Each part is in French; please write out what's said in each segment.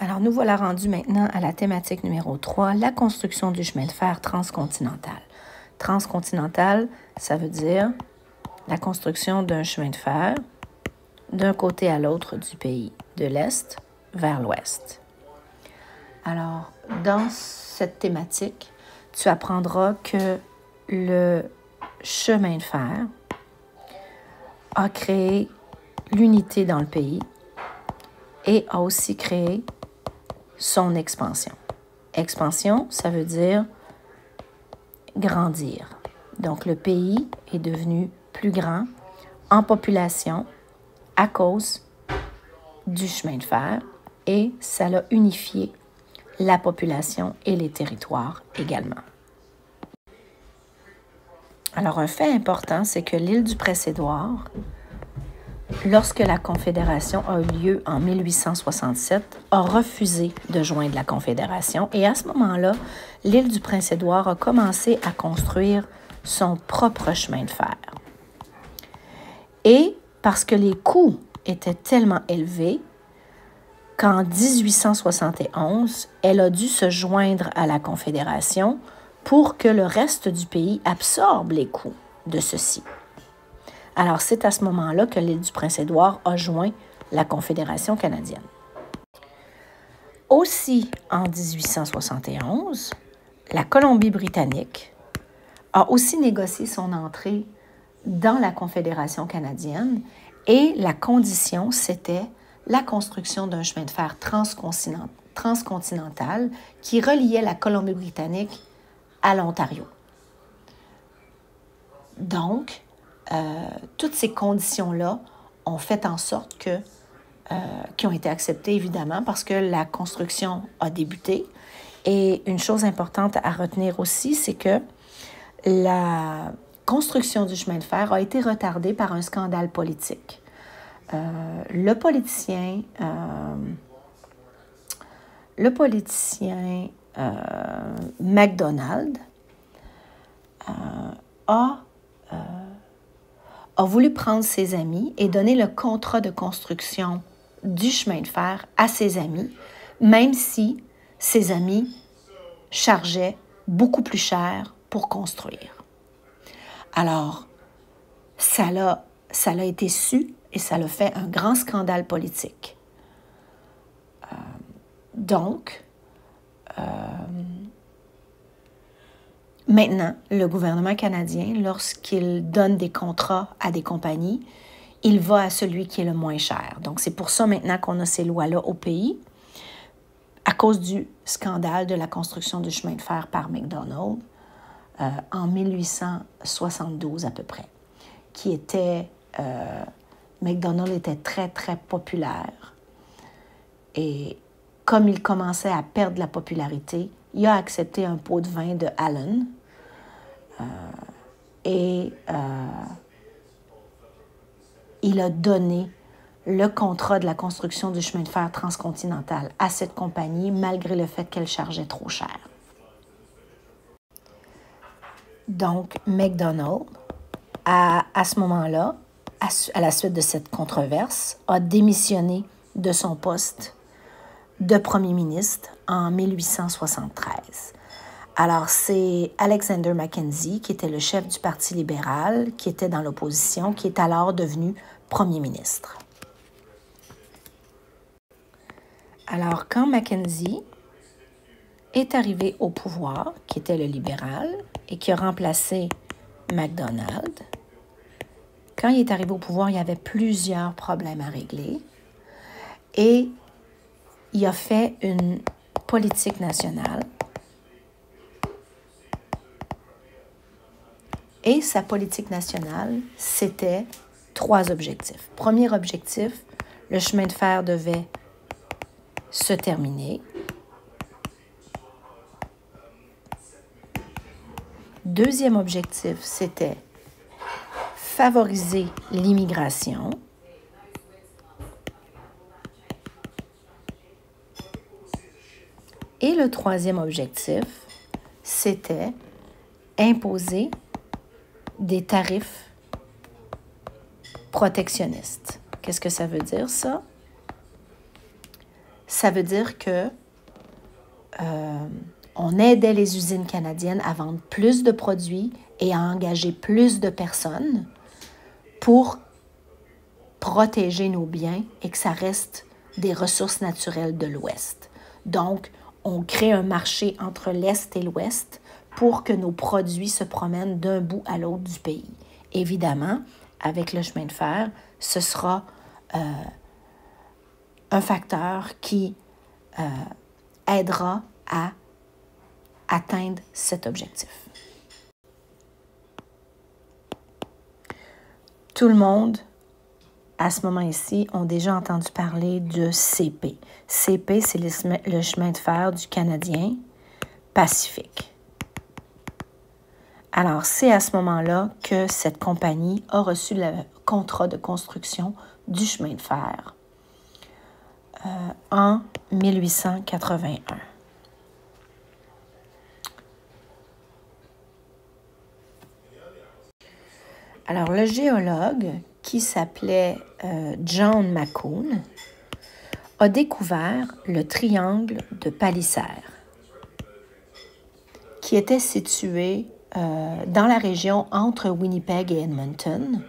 Alors, nous voilà rendus maintenant à la thématique numéro 3, la construction du chemin de fer transcontinental. Transcontinental, ça veut dire la construction d'un chemin de fer d'un côté à l'autre du pays, de l'Est vers l'Ouest. Alors, dans cette thématique, tu apprendras que le chemin de fer a créé l'unité dans le pays et a aussi créé son expansion. Expansion, ça veut dire grandir. Donc, le pays est devenu plus grand en population à cause du chemin de fer et ça l'a unifié la population et les territoires également. Alors, un fait important, c'est que l'île du Prince-Édouard, lorsque la Confédération a eu lieu en 1867, a refusé de joindre la Confédération et à ce moment-là, l'île du Prince-Édouard a commencé à construire son propre chemin de fer. Et parce que les coûts étaient tellement élevés qu'en 1871, elle a dû se joindre à la Confédération pour que le reste du pays absorbe les coûts de ceci. Alors, c'est à ce moment-là que l'île du Prince-Édouard a joint la Confédération canadienne. Aussi, en 1871, la Colombie-Britannique a aussi négocié son entrée dans la Confédération canadienne et la condition, c'était la construction d'un chemin de fer transcontinental qui reliait la Colombie-Britannique à l'Ontario. Donc, toutes ces conditions-là ont fait en sorte qui ont été acceptées, évidemment, parce que la construction a débuté. Et une chose importante à retenir aussi, c'est que la construction du chemin de fer a été retardée par un scandale politique. Le politicien MacDonald a voulu prendre ses amis et donner le contrat de construction du chemin de fer à ses amis, même si ses amis chargeaient beaucoup plus cher pour construire. Alors, ça l'a été su et ça l'a fait un grand scandale politique. Donc, maintenant, le gouvernement canadien, lorsqu'il donne des contrats à des compagnies, il va à celui qui est le moins cher. Donc, c'est pour ça maintenant qu'on a ces lois-là au pays, à cause du scandale de la construction du chemin de fer par McDonald en 1872 à peu près, qui était... McDonald était très, très populaire. Et comme il commençait à perdre la popularité, il a accepté un pot de vin de Allen et il a donné le contrat de la construction du chemin de fer transcontinental à cette compagnie, malgré le fait qu'elle chargeait trop cher. Donc, McDonald, à ce moment-là, à la suite de cette controverse, a démissionné de son poste de premier ministre en 1873. Alors, c'est Alexander Mackenzie, qui était le chef du Parti libéral, qui était dans l'opposition, qui est alors devenu premier ministre. Alors, quand Mackenzie est arrivé au pouvoir, qui était le libéral, et qui a remplacé MacDonald, quand il est arrivé au pouvoir, il y avait plusieurs problèmes à régler et il a fait une politique nationale. Et sa politique nationale, c'était 3 objectifs. Premier objectif, le chemin de fer devait se terminer. Deuxième objectif, c'était favoriser l'immigration. Et le troisième objectif, c'était imposer des tarifs protectionnistes. Qu'est-ce que ça veut dire, ça? ça veut dire que on aidait les usines canadiennes à vendre plus de produits et à engager plus de personnes pour protéger nos biens et que ça reste des ressources naturelles de l'Ouest. Donc, on crée un marché entre l'Est et l'Ouest pour que nos produits se promènent d'un bout à l'autre du pays. Évidemment, avec le chemin de fer, ce sera un facteur qui aidera à atteindre cet objectif. Tout le monde, à ce moment-ci, ont déjà entendu parler de CP. CP, c'est le chemin de fer du Canadien Pacifique. Alors, c'est à ce moment-là que cette compagnie a reçu le contrat de construction du chemin de fer en 1881. Alors, le géologue, qui s'appelait John McCoon, a découvert le triangle de Palliser, qui était situé dans la région entre Winnipeg et Edmonton.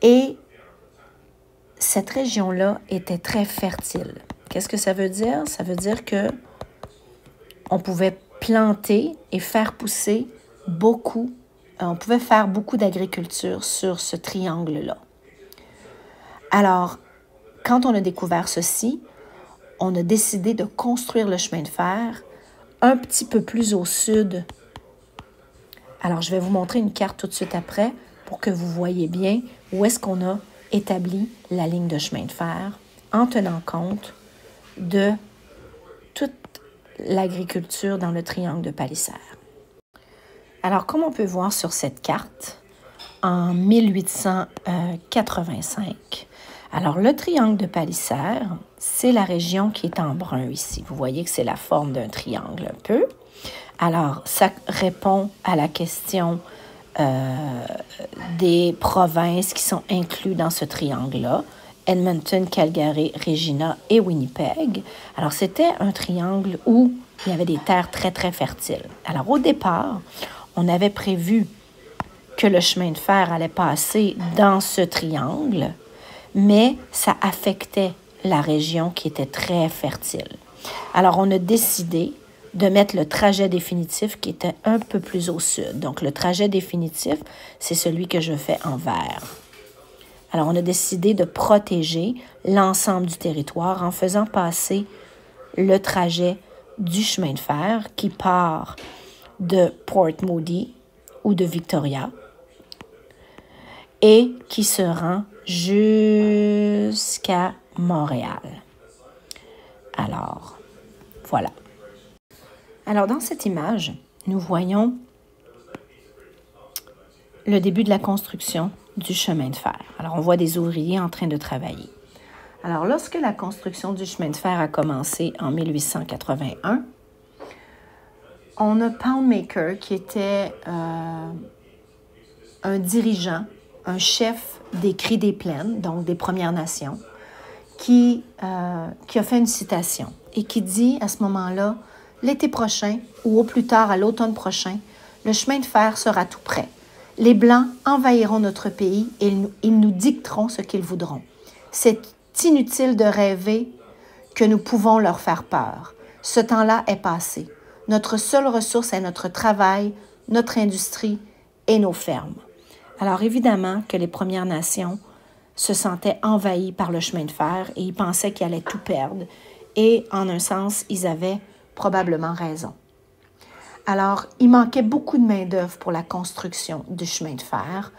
Et cette région-là était très fertile. Qu'est-ce que ça veut dire? Ça veut dire que on pouvait planter et faire pousser beaucoup. On pouvait faire beaucoup d'agriculture sur ce triangle-là. Alors, quand on a découvert ceci, on a décidé de construire le chemin de fer un petit peu plus au sud. Alors, je vais vous montrer une carte tout de suite après pour que vous voyez bien où est-ce qu'on a établi la ligne de chemin de fer en tenant compte de toute l'agriculture dans le triangle de Palliser. Alors, comme on peut voir sur cette carte, en 1885, alors le triangle de Palliser, c'est la région qui est en brun ici. Vous voyez que c'est la forme d'un triangle un peu. Alors, ça répond à la question des provinces qui sont incluses dans ce triangle-là. Edmonton, Calgary, Regina et Winnipeg. Alors, c'était un triangle où il y avait des terres très, très fertiles. Alors, au départ, on avait prévu que le chemin de fer allait passer dans ce triangle, mais ça affectait la région qui était très fertile. Alors, on a décidé de mettre le trajet définitif qui était un peu plus au sud. Donc, le trajet définitif, c'est celui que je fais en vert. Alors, on a décidé de protéger l'ensemble du territoire en faisant passer le trajet du chemin de fer qui part de Port Moody ou de Victoria et qui se rend jusqu'à Montréal. Alors, voilà. Alors, dans cette image, nous voyons le début de la construction du chemin de fer. Alors, on voit des ouvriers en train de travailler. Alors, lorsque la construction du chemin de fer a commencé en 1881, on a Poundmaker qui était un dirigeant, un chef des Cris des Plaines, donc des Premières Nations, qui a fait une citation et qui dit à ce moment-là, l'été prochain ou au plus tard à l'automne prochain, le chemin de fer sera tout prêt. Les Blancs envahiront notre pays et ils nous dicteront ce qu'ils voudront. C'est inutile de rêver que nous pouvons leur faire peur. Ce temps-là est passé. Notre seule ressource est notre travail, notre industrie et nos fermes. Alors évidemment que les Premières Nations se sentaient envahies par le chemin de fer et ils pensaient qu'ils allaient tout perdre. Et en un sens, ils avaient probablement raison. Alors, il manquait beaucoup de main-d'œuvre pour la construction du chemin de fer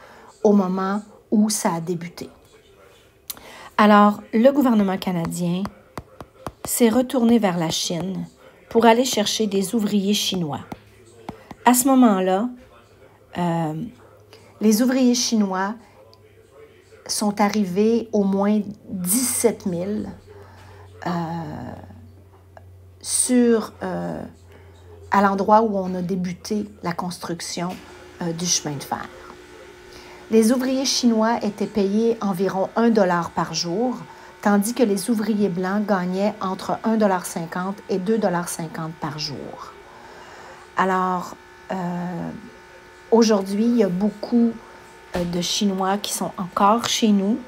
au moment où ça a débuté. Alors, le gouvernement canadien s'est retourné vers la Chine pour aller chercher des ouvriers chinois. À ce moment-là, les ouvriers chinois sont arrivés au moins 17 000 à l'endroit où on a débuté la construction du chemin de fer. Les ouvriers chinois étaient payés environ $1 par jour tandis que les ouvriers blancs gagnaient entre 1,50 $ et 2,50 $ par jour. Alors, aujourd'hui, il y a beaucoup de Chinois qui sont encore chez nous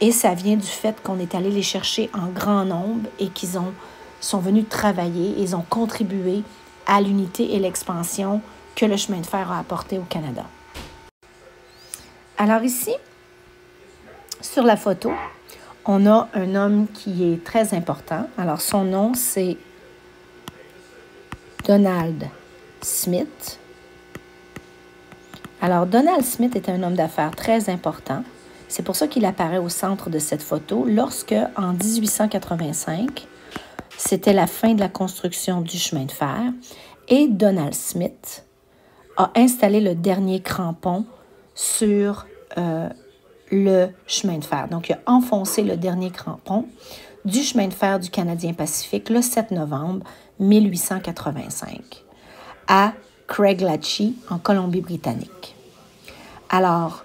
et ça vient du fait qu'on est allé les chercher en grand nombre et qu'ils sont venus travailler et ils ont contribué à l'unité et l'expansion que le chemin de fer a apporté au Canada. Alors ici, sur la photo, on a un homme qui est très important. Alors son nom, c'est Donald Smith. Alors, Donald Smith est un homme d'affaires très important. C'est pour ça qu'il apparaît au centre de cette photo lorsque, en 1885, c'était la fin de la construction du chemin de fer et Donald Smith a installé le dernier crampon sur le chemin de fer. Donc, il a enfoncé le dernier crampon du chemin de fer du Canadien Pacifique le 7 novembre 1885 à Craiglatchie, en Colombie-Britannique. Alors,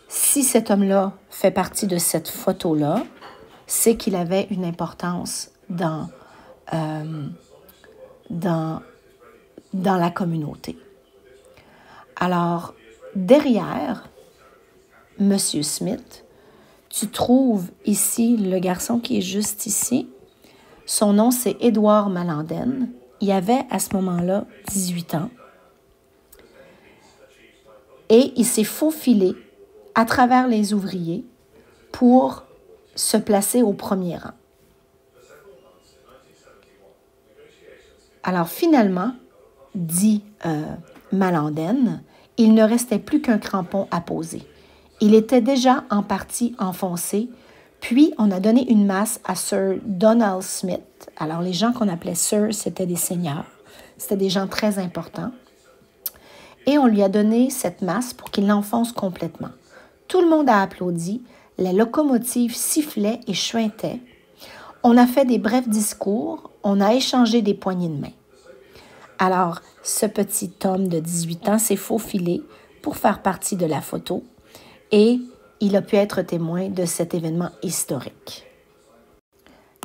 si cet homme-là fait partie de cette photo-là, c'est qu'il avait une importance dans la communauté. Alors, derrière M. Smith, tu trouves ici le garçon qui est juste ici. Son nom, c'est Édouard Malanden. Il avait à ce moment-là 18 ans. Et il s'est faufilé à travers les ouvriers pour se placer au premier rang. Alors finalement, dit Malanden, il ne restait plus qu'un crampon à poser. Il était déjà en partie enfoncé, puis on a donné une masse à Sir Donald Smith. Alors les gens qu'on appelait Sir, c'était des seigneurs, c'était des gens très importants. Et on lui a donné cette masse pour qu'il l'enfonce complètement. Tout le monde a applaudi, les locomotives sifflaient et chuintaient. On a fait des brefs discours, on a échangé des poignées de main. Alors, ce petit homme de 18 ans s'est faufilé pour faire partie de la photo et il a pu être témoin de cet événement historique.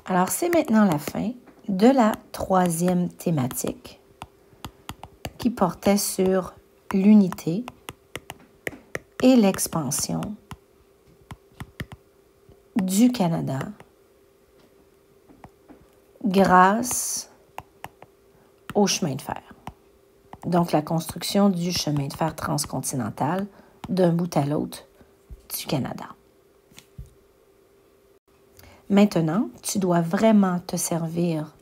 Alors, c'est maintenant la fin de la troisième thématique qui portait sur l'unité et l'expansion du Canada grâce au chemin de fer. Donc, la construction du chemin de fer transcontinental d'un bout à l'autre du Canada. Maintenant, tu dois vraiment te servir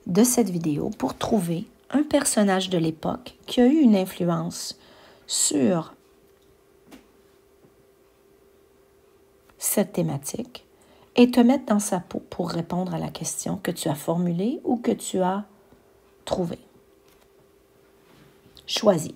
de cette vidéo pour trouver un personnage de l'époque qui a eu une influence sur cette thématique et te mettre dans sa peau pour répondre à la question que tu as formulée ou que tu as trouvée. Choisis.